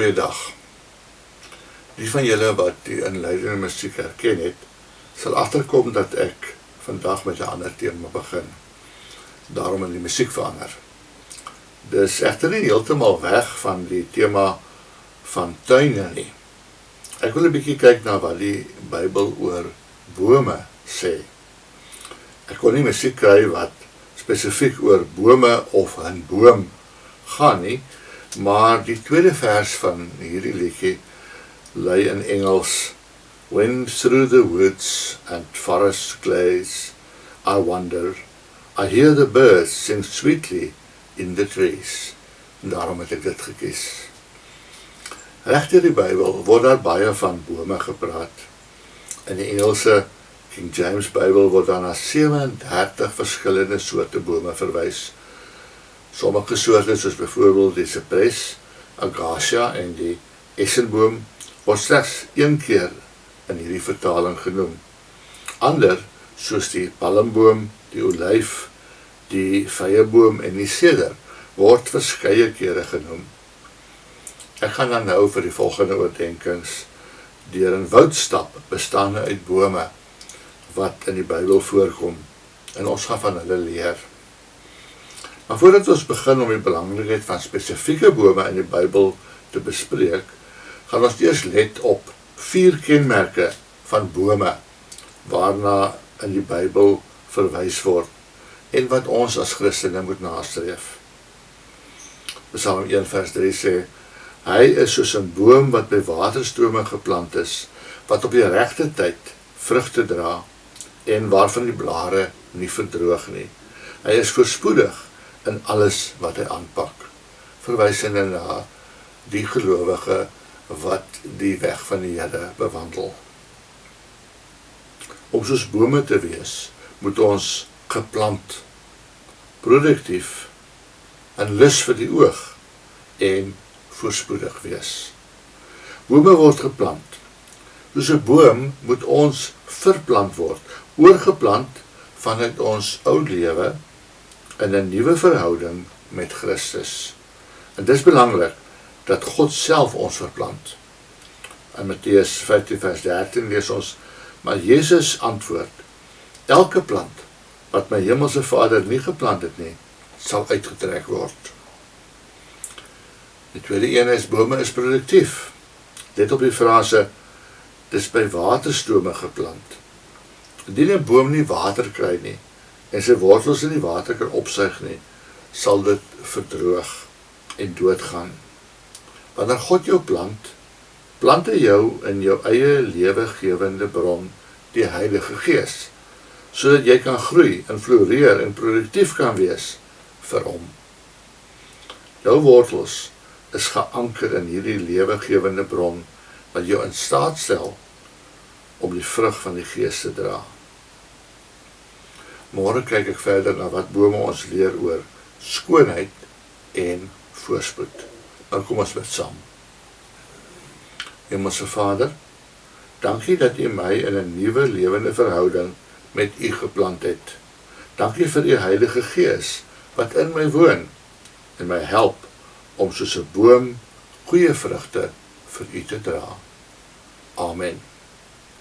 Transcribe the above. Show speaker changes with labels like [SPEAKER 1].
[SPEAKER 1] Goeiedag. Die van julle wat die inleidende musiek herken het, sal agterkom dat ek vandag met 'n ander tema begin. Daarom in die musiek verander. Dis egter nie heeltemal weg van die tema van tuine nie. Ek wil 'n bietjie kyk na wat die Bybel oor bome sê. Ek kon nie musiek kry wat spesifiek oor bome of 'n boom gaan nie, maar die tweede vers van hierdie liedjie lei in Engels: When through the woods and forest glades I wander, I hear the birds sing sweetly in the trees. En daarom het ek dit gekies. Regter die Bybel word daar baie van bome gepraat. In die Engelse King James Bybel word daar na 37 verskillende soorte bome verwys. Sommige soorte soos byvoorbeeld die cypress, acacia en die essenboom word slegs een keer in hierdie vertaling genoem. Ander, soos die palmboom, die olyf, die vyeboom en die seder, word verskeie kere genoem. Ek gaan dan nou vir die volgende oordenkings deur 'n woudstap bestaande uit bome wat in die Bybel voorkom, en ons gaan van hulle leer. Maar voordat ons begin om die belangrikheid van spesifieke bome in die Bybel te bespreek, gaan ons eers let op 4 kenmerke van bome waarna in die Bybel verwys word en wat ons as Christene moet nastreef. Psalm 1 vers 3 sê: Hy is soos 'n boom wat by waterstrome geplant is, wat op die regte tyd vrugte dra en waarvan die blare nie verdroog nie. Hy is voorspoedig in alles wat hy aanpak, verwysende na die gelowige wat die weg van die Here bewandel. Om soos bome te wees, moet ons geplant, produktief, en lus vir die oog en voorspoedig wees. Bome word geplant. Soos 'n boom moet ons verplant word, oorgeplant vanuit ons ou lewe in 'n nuwe verhouding met Christus. En dis belangrik dat God self ons verplant. In Matteus 15 vers 13 lees ons: Maar Jesus antwoord: Elke plant wat my hemelse Vader nie geplant het nie, sal uitgetrek word. Die tweede een is: bome is produktief. Let op die frase: dis by waterstrome geplant. Indien 'n boom nie water kry nie en sy wortels in die water kan opsuig nie, sal dit verdroog en doodgaan. Wanneer God jou plant hy jou in jou eie lewegewende bron, die Heilige Gees, sodat jy kan groei en floreer en produktief kan wees vir hom. Jou wortels is geanker in hierdie lewegewende bron wat jou in staat stel om die vrug van die Gees te dra. Môre kyk ek verder na wat bome ons leer oor skoonheid en voorspoed. Nou kom ons bid saam. Hemelse Vader, dankie dat U my in 'n nuwe lewende verhouding met U geplant het. Dankie vir U Heilige Gees wat in my woon en my help om soos 'n boom goeie vrugte vir U te dra. Amen.